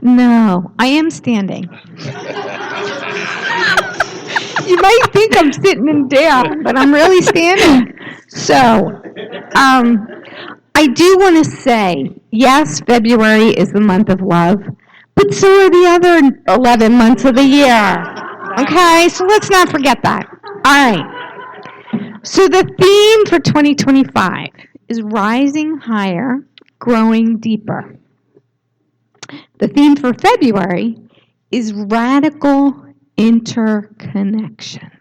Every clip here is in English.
No, I am standing. You might think I'm sitting down, but I'm really standing. So, I do want to say, yes, February is the month of love, but so are the other 11 months of the year. Okay, so let's not forget that. All right. So the theme for 2025 is rising higher, growing deeper. The theme for February is radical interconnection.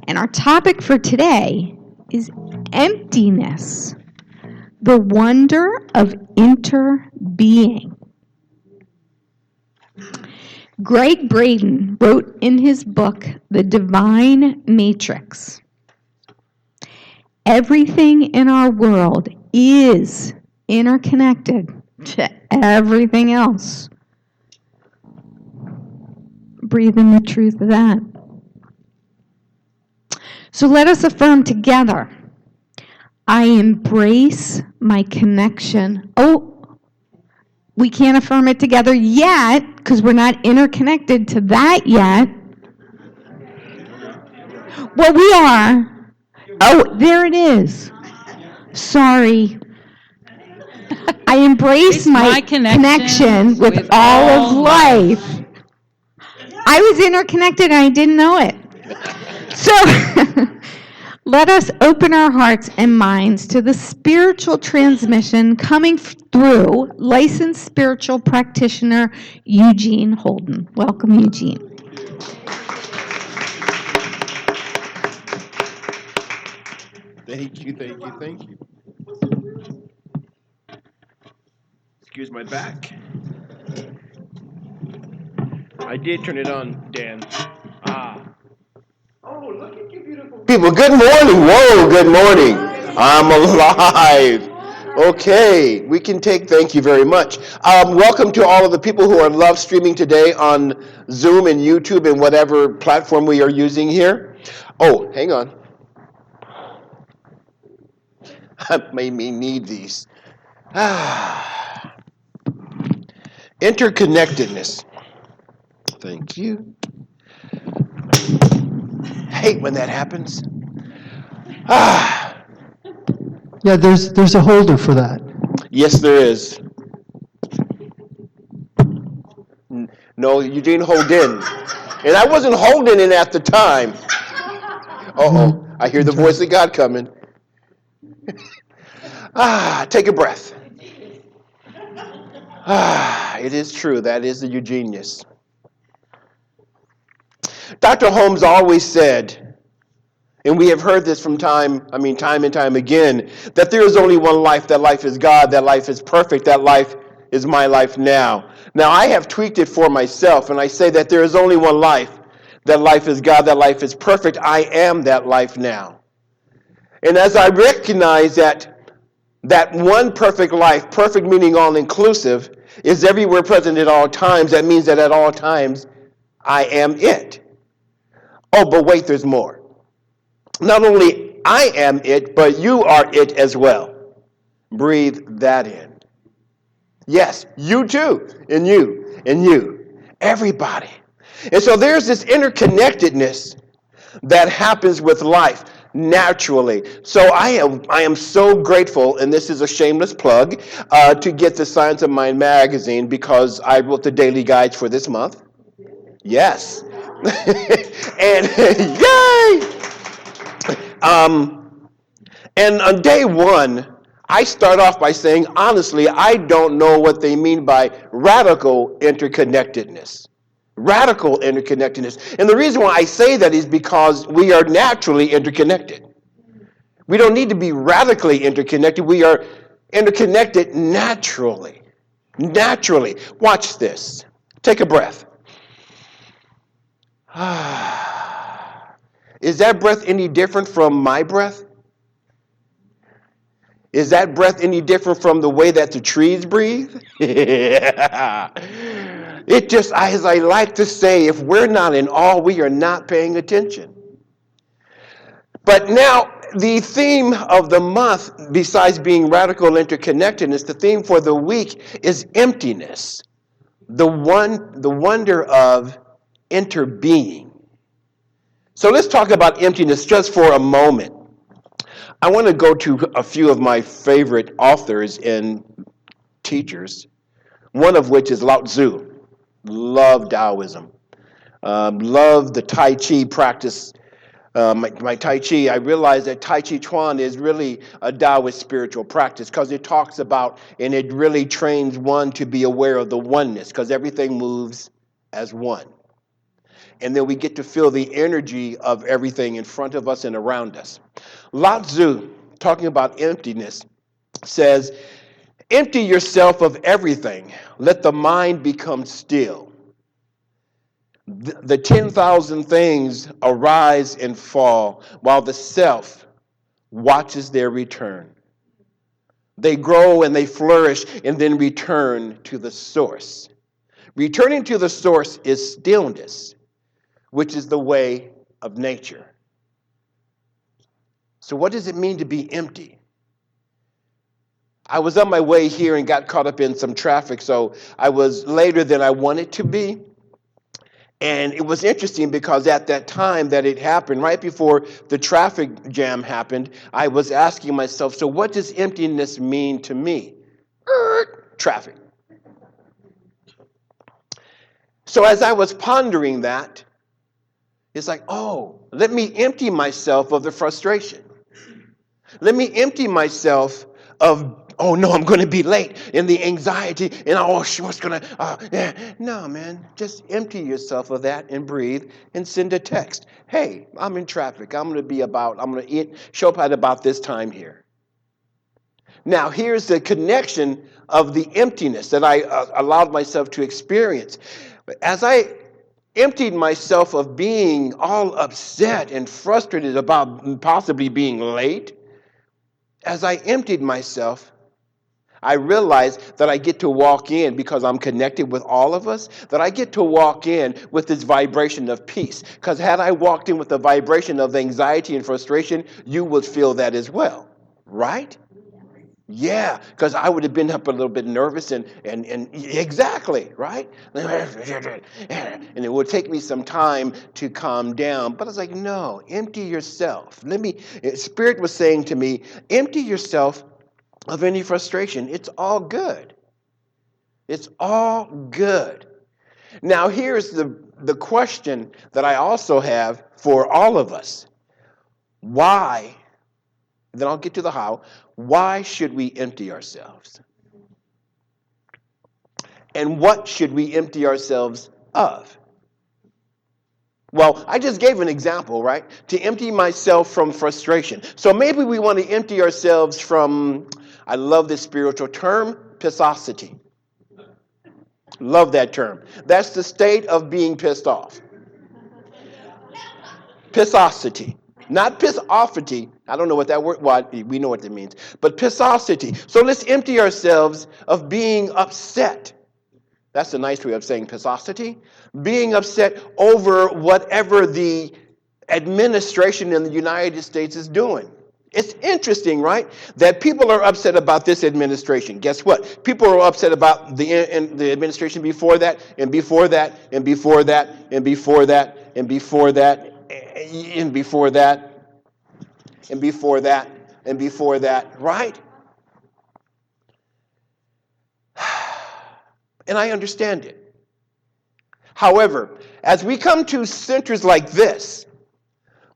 And our topic for today is emptiness, the wonder of interbeing. Greg Braden wrote in his book, The Divine Matrix, everything in our world is interconnected to everything else. Breathe in the truth of that. So let us affirm together, I embrace my connection. Oh, we can't affirm it together yet because we're not interconnected to that yet. Well, we are. Oh, there it is. Sorry. I embrace my connection with all of life. I was interconnected and I didn't know it. So let us open our hearts and minds to the spiritual transmission coming through licensed spiritual practitioner Eugene Holden. Welcome, Eugene. Thank you. Excuse my back. I did turn it on, Dan. Oh, look at you beautiful people. Good morning. Whoa, good morning. I'm alive. Okay, we can take, thank you very much. Welcome to all of the people who are live streaming today on Zoom and YouTube and whatever platform we are using here. Oh, hang on. I may need these. Interconnectedness. Thank you. Hate when that happens. Yeah, there's a holder for that. Yes, there is. No, Eugene Holden. And I wasn't holding it at the time. Uh-oh, I hear the voice of God coming. Take a breath. It is true. That is the Eugenius. Dr. Holmes always said, and we have heard this from time and time again, that there is only one life. That life is God. That life is perfect. That life is my life now. Now, I have tweaked it for myself, and I say that there is only one life. That life is God. That life is perfect. I am that life now. And as I recognize that one perfect life, perfect meaning all-inclusive, is everywhere present at all times, that means that at all times, I am it. Oh, but wait, there's more. Not only I am it, but you are it as well. Breathe that in. Yes, you too, and you, everybody. And so there's this interconnectedness that happens with life naturally. So I am so grateful, and this is a shameless plug, to get the Science of Mind magazine because I wrote the daily guides for this month. Yes. And yay! And on day one, I start off by saying, honestly, I don't know what they mean by radical interconnectedness. Radical interconnectedness. And the reason why I say that is because we are naturally interconnected. We don't need to be radically interconnected. We are interconnected naturally. Naturally. Watch this. Take a breath. Is that breath any different from my breath? Is that breath any different from the way that the trees breathe? It just, as I like to say, if we're not in awe, we are not paying attention. But now, The theme of the month, besides being radical interconnectedness, the theme for the week is emptiness. The wonder of interbeing. So let's talk about emptiness just for a moment. I want to go to a few of my favorite authors and teachers, one of which is Lao Tzu. Love Taoism. Love the Tai Chi practice. My Tai Chi, I realize that Tai Chi Chuan is really a Taoist spiritual practice because it talks about, and it really trains one to be aware of the oneness because everything moves as one. And then we get to feel the energy of everything in front of us and around us. Lao Tzu, talking about emptiness, says, empty yourself of everything. Let the mind become still. The 10,000 things arise and fall while the self watches their return. They grow and they flourish and then return to the source. Returning to the source is stillness, which is the way of nature. So what does it mean to be empty? I was on my way here and got caught up in some traffic, so I was later than I wanted to be. And it was interesting because at that time that it happened, right before the traffic jam happened, I was asking myself, so what does emptiness mean to me? Traffic. So as I was pondering that, it's like, oh, let me empty myself of the frustration. Let me empty myself of, oh no, I'm going to be late, and the anxiety, and oh, what's going to, no, man, just empty yourself of that and breathe and send a text. Hey, I'm in traffic. I'm going to show up at about this time here. Now, here's the connection of the emptiness that I allowed myself to experience. As I emptied myself of being all upset and frustrated about possibly being late, as I emptied myself, I realized that I get to walk in, because I'm connected with all of us, that I get to walk in with this vibration of peace. Because had I walked in with the vibration of anxiety and frustration, you would feel that as well, right? Yeah, because I would have been up a little bit nervous and exactly, right? And it would take me some time to calm down. But I was like, no, empty yourself. Spirit was saying to me, empty yourself of any frustration. It's all good. It's all good. Now, here's the question that I also have for all of us. Why? Then I'll get to the how. Why should we empty ourselves? And what should we empty ourselves of? Well, I just gave an example, right? To empty myself from frustration. So maybe we want to empty ourselves from, I love this spiritual term, pissosity. Love that term. That's the state of being pissed off. Pissosity. Not piss-offity. I don't know what that word, well, we know what that means. But pissosity. So let's empty ourselves of being upset. That's a nice way of saying pissosity. Being upset over whatever the administration in the United States is doing. It's interesting, right? That people are upset about this administration. Guess what? People are upset about the administration before that, and before that, and before that, and before that, and before that, and before that, and before that, and before that, right? And I understand it. However, as we come to centers like this,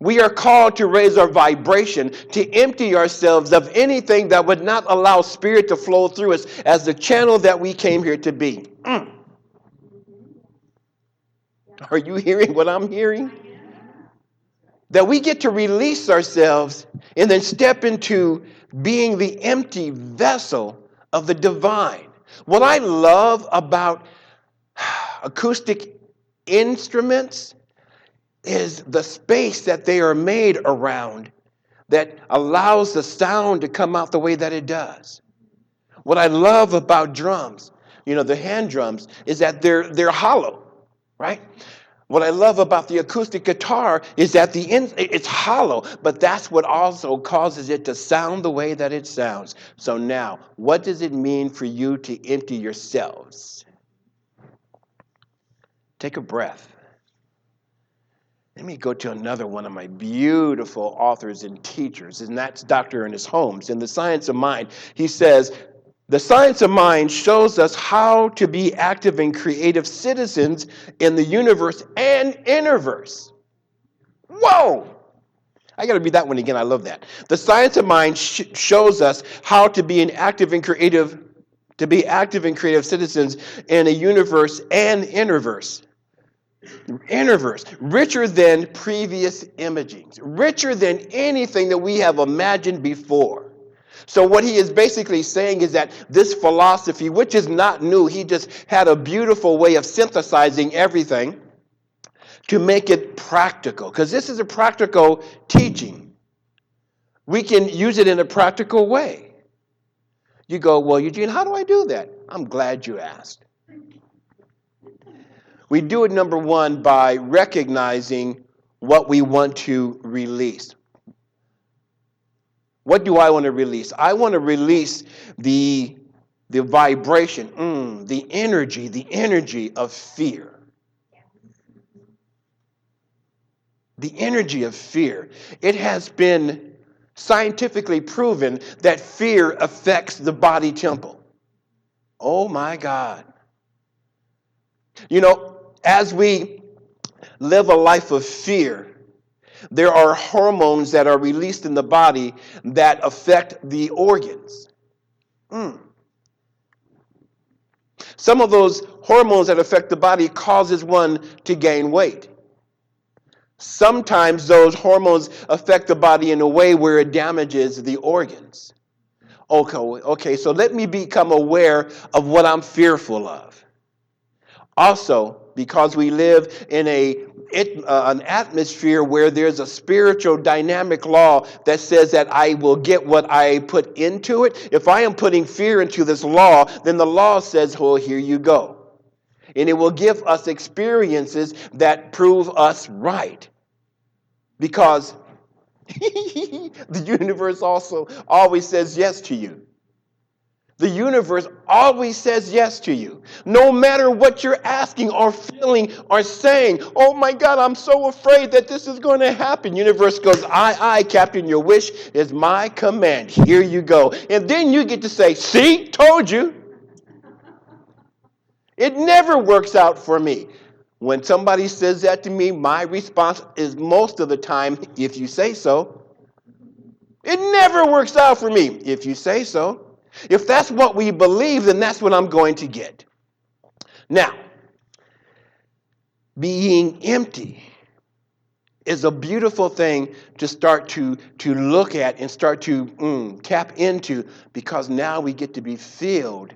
we are called to raise our vibration, to empty ourselves of anything that would not allow spirit to flow through us as the channel that we came here to be. Are you hearing what I'm hearing? That we get to release ourselves and then step into being the empty vessel of the divine. What I love about acoustic instruments is the space that they are made around that allows the sound to come out the way that it does. What I love about drums, the hand drums, is that they're hollow, right? What I love about the acoustic guitar is that it's hollow, but that's what also causes it to sound the way that it sounds. So now, what does it mean for you to empty yourselves? Take a breath. Let me go to another one of my beautiful authors and teachers, and that's Dr. Ernest Holmes. In The Science of Mind, he says, the science of mind shows us how to be active and creative citizens in the universe and innerverse. Whoa! I got to read that one again. I love that. The science of mind shows us how to be active and creative citizens in a universe and innerverse. Innerverse, richer than previous imagings, richer than anything that we have imagined before. So what he is basically saying is that this philosophy, which is not new, he just had a beautiful way of synthesizing everything to make it practical, because this is a practical teaching. We can use it in a practical way. You go, well, Eugene, how do I do that? I'm glad you asked. We do it, number one, by recognizing what we want to release. What do I want to release? I want to release the vibration, the energy of fear. The energy of fear. It has been scientifically proven that fear affects the body temple. Oh my God. You know, as we live a life of fear, there are hormones that are released in the body that affect the organs. Some of those hormones that affect the body causes one to gain weight. Sometimes those hormones affect the body in a way where it damages the organs. Okay, so let me become aware of what I'm fearful of. Also, because we live in an atmosphere where there's a spiritual dynamic law that says that I will get what I put into it. If I am putting fear into this law, then the law says, well, here you go. And it will give us experiences that prove us right. Because the universe also always says yes to you. The universe always says yes to you. No matter what you're asking or feeling or saying, oh my God, I'm so afraid that this is going to happen. Universe goes, aye, Captain, your wish is my command. Here you go. And then you get to say, see, told you. It never works out for me. When somebody says that to me, my response is most of the time, if you say so. It never works out for me, if you say so. If that's what we believe, then that's what I'm going to get. Now, being empty is a beautiful thing to start to look at and start to tap into, because now we get to be filled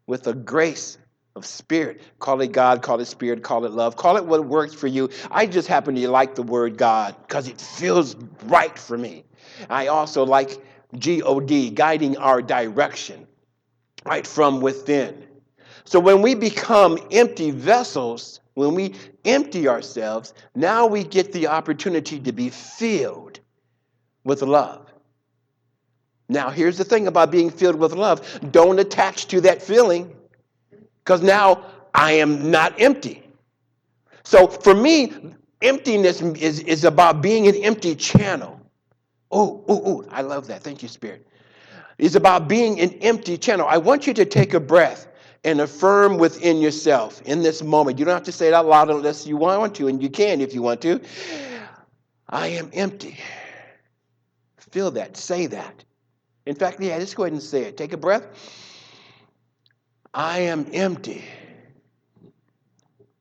with the grace of spirit. Call it God, call it spirit, call it love, call it what works for you. I just happen to like the word God because it feels right for me. I also like God, guiding our direction, right from within. So when we become empty vessels, when we empty ourselves, now we get the opportunity to be filled with love. Now, here's the thing about being filled with love. Don't attach to that feeling, because now I am not empty. So for me, emptiness is about being an empty channel. Oh, I love that. Thank you, Spirit. It's about being an empty channel. I want you to take a breath and affirm within yourself in this moment. You don't have to say it out loud unless you want to, and you can if you want to. I am empty. Feel that. Say that. In fact, just go ahead and say it. Take a breath. I am empty.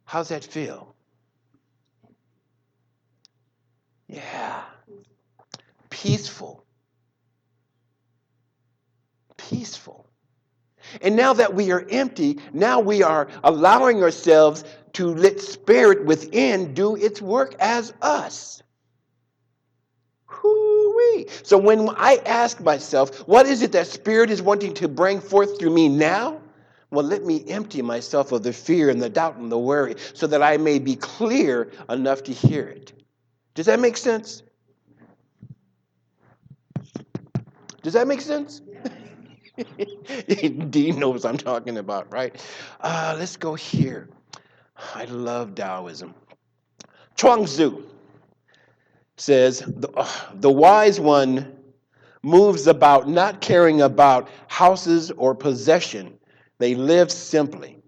How's that feel? Yeah. Peaceful. Peaceful. And now that we are empty, now we are allowing ourselves to let spirit within do its work as us. Hoo-wee. So when I ask myself, what is it that spirit is wanting to bring forth through me now? Well, let me empty myself of the fear and the doubt and the worry so that I may be clear enough to hear it. Does that make sense? Does that make sense? Dean knows what I'm talking about, right? Let's go here. I love Taoism. Chuang-Tzu says, the wise one moves about not caring about houses or possession. They live simply.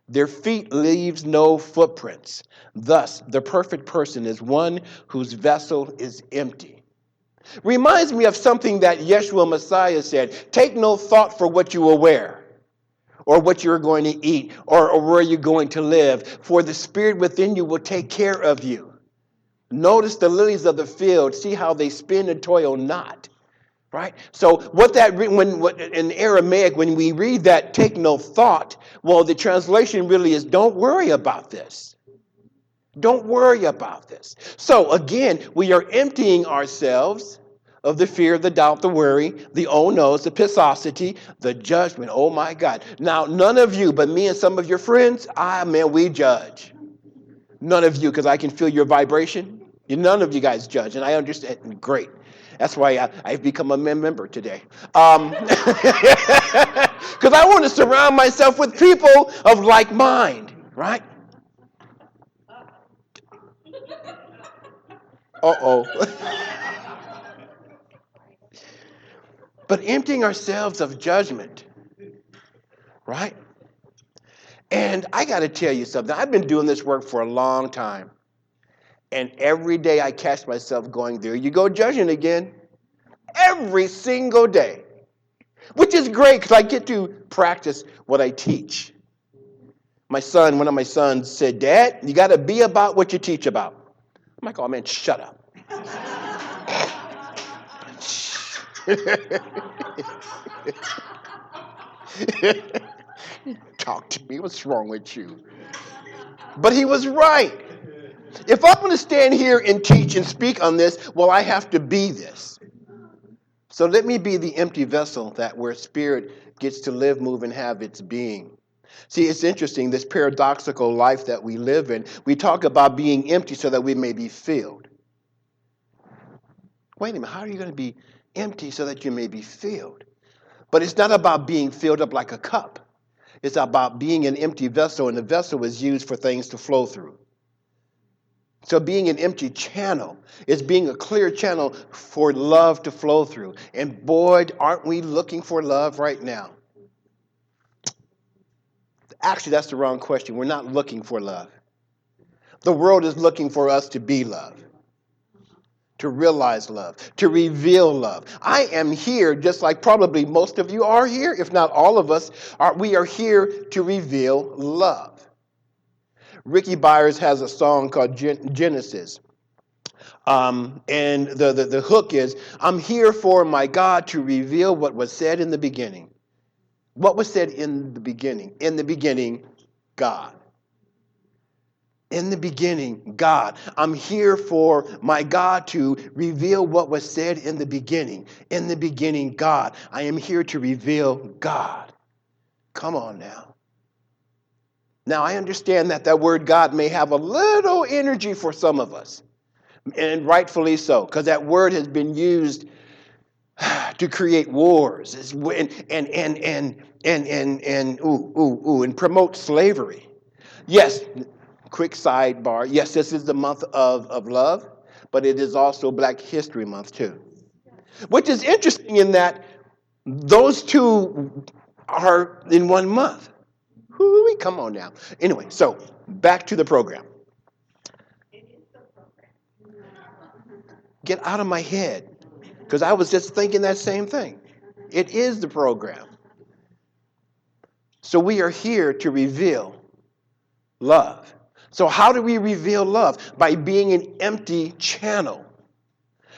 Their feet leaves no footprints. Thus, the perfect person is one whose vessel is empty. Reminds me of something that Yeshua Messiah said. Take no thought for what you will wear, or what you're going to eat, or where you're going to live, for the Spirit within you will take care of you. Notice the lilies of the field. See how they spin and toil not. Right? So in Aramaic, when we read that, take no thought, well, the translation really is don't worry about this. Don't worry about this. So again, we are emptying ourselves of the fear, the doubt, the worry, the oh no's, the pissosity, the judgment. Oh my God. Now, none of you, but me and some of your friends, man, we judge. None of you, because I can feel your vibration. None of you guys judge, and I understand. Great. That's why I've become a member today. Because I want to surround myself with people of like mind, right? Uh-oh. But emptying ourselves of judgment, right? And I got to tell you something. I've been doing this work for a long time. And every day I catch myself going, there you go judging again. Every single day. Which is great because I get to practice what I teach. One of my sons said, Dad, you got to be about what you teach about. I'm like, oh man, shut up. Talk to me. What's wrong with you? But he was right. If I'm going to stand here and teach and speak on this, well, I have to be this. So let me be the empty vessel where spirit gets to live, move, and have its being. See, it's interesting, this paradoxical life that we live in. We talk about being empty so that we may be filled. Wait a minute, how are you going to be empty so that you may be filled? But it's not about being filled up like a cup. It's about being an empty vessel, and the vessel is used for things to flow through. So being an empty channel is being a clear channel for love to flow through. And boy, aren't we looking for love right now? Actually, that's the wrong question. We're not looking for love. The world is looking for us to be love, to realize love, to reveal love. I am here, just like probably most of you are here, if not all of us, we are here to reveal love. Ricky Byers has a song called Genesis. And the hook is, I'm here for my God to reveal what was said in the beginning. What was said in the beginning? In the beginning, God. In the beginning, God. I'm here for my God to reveal what was said in the beginning. In the beginning, God. I am here to reveal God. Come on now. Now, I understand that word God may have a little energy for some of us. And rightfully so, because that word has been used to create wars and promote slavery. Yes, quick sidebar. Yes, this is the month of love, but it is also Black History Month too. Which is interesting in that those two are in 1 month. Come on now. Anyway, so back to the program. Get out of my head. Because I was just thinking that same thing. It is the program. So we are here to reveal love. So how do we reveal love? By being an empty channel.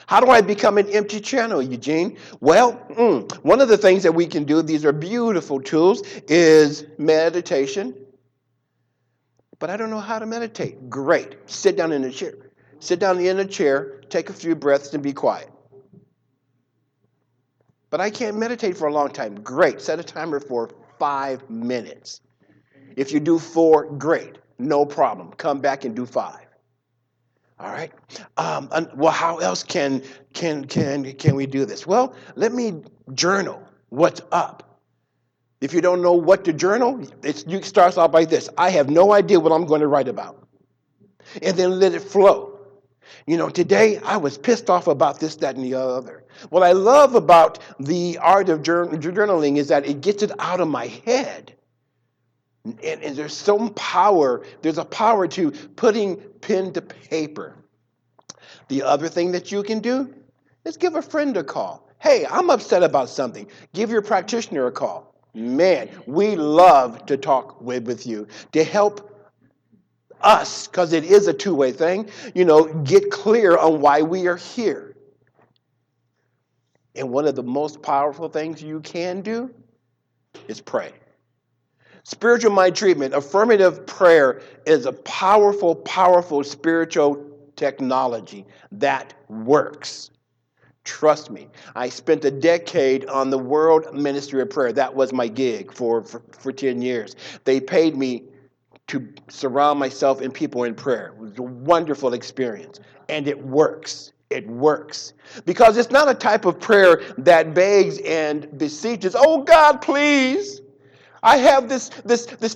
How do I become an empty channel, Eugene? Well, one of the things that we can do, these are beautiful tools, is meditation. But I don't know how to meditate. Great. Sit down in a chair. Sit down in a chair, take a few breaths, and be quiet. But I can't meditate for a long time. Great. Set a timer for 5 minutes. If you do 4, great. No problem. Come back and do 5. All right. Well, how else can we do this? Well, let me journal what's up. If you don't know what to journal, it starts out like this. I have no idea what I'm going to write about. And then let it flow. Today I was pissed off about this, that, and the other. What I love about the art of journaling is that it gets it out of my head. And there's some power. There's a power to putting pen to paper. The other thing that you can do is give a friend a call. Hey, I'm upset about something. Give your practitioner a call. Man, we love to talk with you to help us, because it is a two-way thing, get clear on why we are here. And one of the most powerful things you can do is pray. Spiritual mind treatment, affirmative prayer, is a powerful, powerful spiritual technology that works. Trust me. I spent a decade on the World Ministry of Prayer. That was my gig for 10 years. They paid me to surround myself and people in prayer. It was a wonderful experience. And it works. It works. Because it's not a type of prayer that begs and beseeches, oh God, please. I have this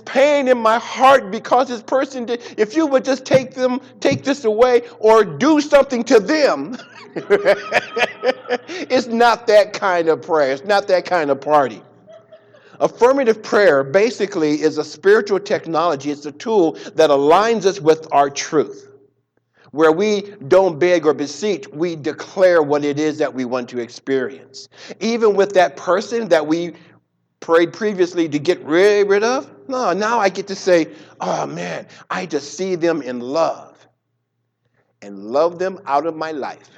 pain in my heart because this person did. If you would just take this away or do something to them. It's not that kind of prayer. It's not that kind of party. Affirmative prayer basically is a spiritual technology. It's a tool that aligns us with our truth. Where we don't beg or beseech, we declare what it is that we want to experience. Even with that person that we prayed previously to get rid of, no, now I get to say, oh man, I just see them in love and love them out of my life.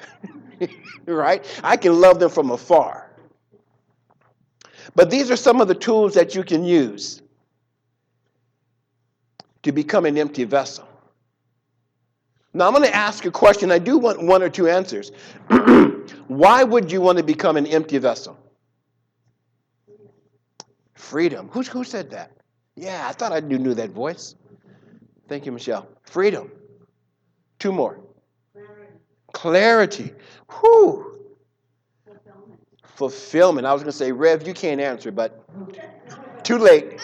Right? I can love them from afar. But these are some of the tools that you can use to become an empty vessel. Now I'm going to ask a question. I do want 1 or 2 answers. Why would you want to become an empty vessel? Freedom. Who said that? Yeah, I thought I knew that voice. Thank you, Michelle. Freedom. 2 more. Clarity. Whew. Fulfillment. I was going to say, Rev, you can't answer, but too late.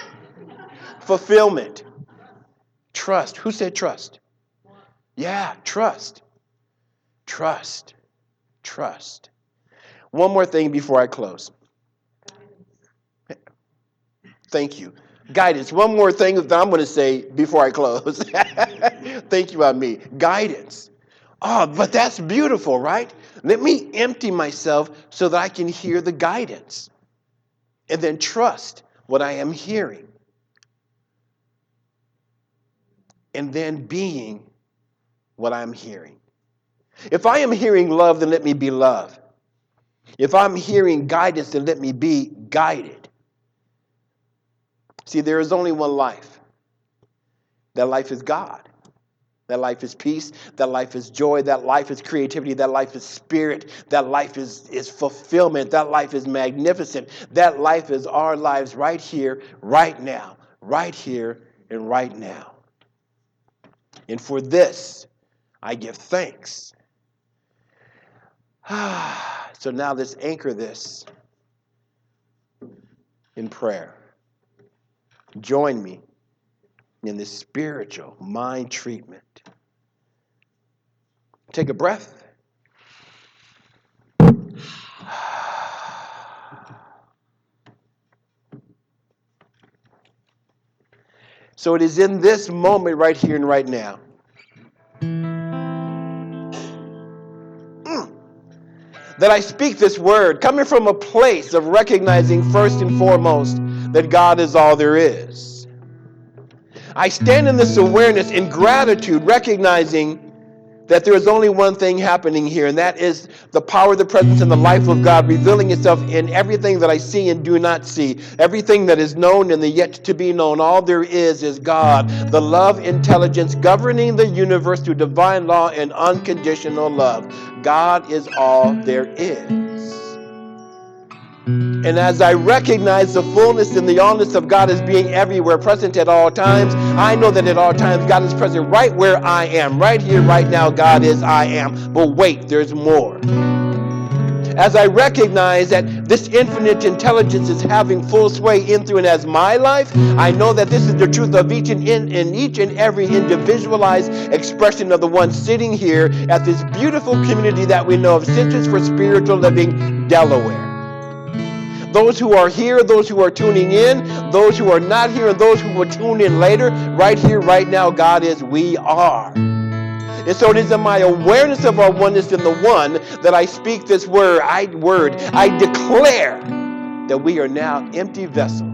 Fulfillment. Trust. Who said trust? Yeah, trust. Trust. Trust. One more thing before I close. Thank you. Guidance. One more thing that I'm going to say before I close. Thank you on me. Guidance. Oh, but that's beautiful, right? Let me empty myself so that I can hear the guidance. And then trust what I am hearing. And then being what I'm hearing. If I am hearing love, then let me be love. If I'm hearing guidance, then let me be guided. See, there is only one life. That life is God. That life is peace. That life is joy. That life is creativity. That life is spirit. That life is fulfillment. That life is magnificent. That life is our lives right here, right now. Right here and right now. And for this, I give thanks. So now let's anchor this in prayer. Join me in this spiritual mind treatment. Take a breath. So it is in this moment right here and right now that I speak this word, coming from a place of recognizing first and foremost that God is all there is. I stand in this awareness in gratitude, recognizing that there is only one thing happening here, and that is the power, the presence, and the life of God revealing itself in everything that I see and do not see, everything that is known and the yet to be known. All there is God, the love intelligence governing the universe through divine law and unconditional love. God is all there is. And as I recognize the fullness and the allness of God as being everywhere, present at all times, I know that at all times God is present right where I am. Right here, right now, God is I am. But wait, there's more. As I recognize that this infinite intelligence is having full sway in, through, and as my life, I know that this is the truth of each and every individualized expression of the one sitting here at this beautiful community that we know of, Centers for Spiritual Living, Delaware. Those who are here, those who are tuning in, those who are not here, and those who will tune in later, right here, right now, God is, we are. And so it is in my awareness of our oneness in the one that I speak this word. I declare that we are now empty vessels.